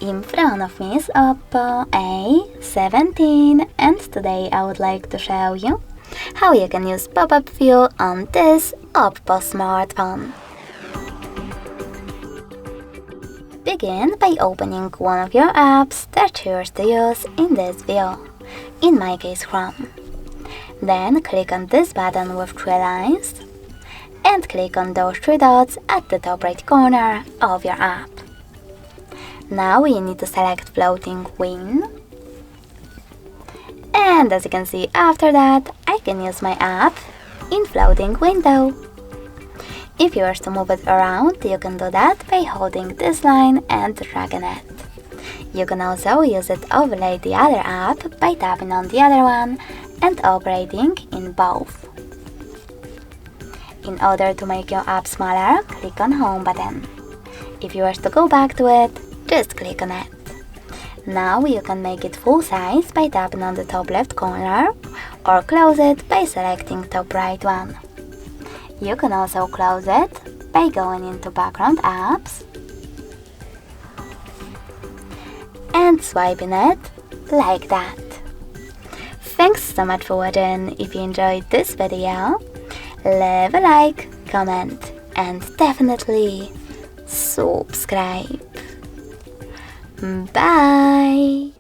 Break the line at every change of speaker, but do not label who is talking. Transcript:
In front of me is OPPO A17 and today I would like to show you how you can use pop-up view on this OPPO smartphone. Begin by opening one of your apps that you're to use in this view, in my case Chrome. Then click on this button with 3 lines and click on those 3 dots at the top right corner of your app. Now you need to select floating win, and as you can see after that I can use my app in floating window. If you wish to move it around, you can do that by holding this line and dragging it. You can also use it to overlay the other app by tapping on the other one and operating in both. In order to make your app smaller, click on Home button. If you wish to go back to it, just click on it. Now you can make it full size by tapping on the top left corner or close it by selecting top right one. You can also close it by going into background apps and swiping it like that. Thanks so much for watching. If you enjoyed this video, leave a like, comment and definitely subscribe. Bye!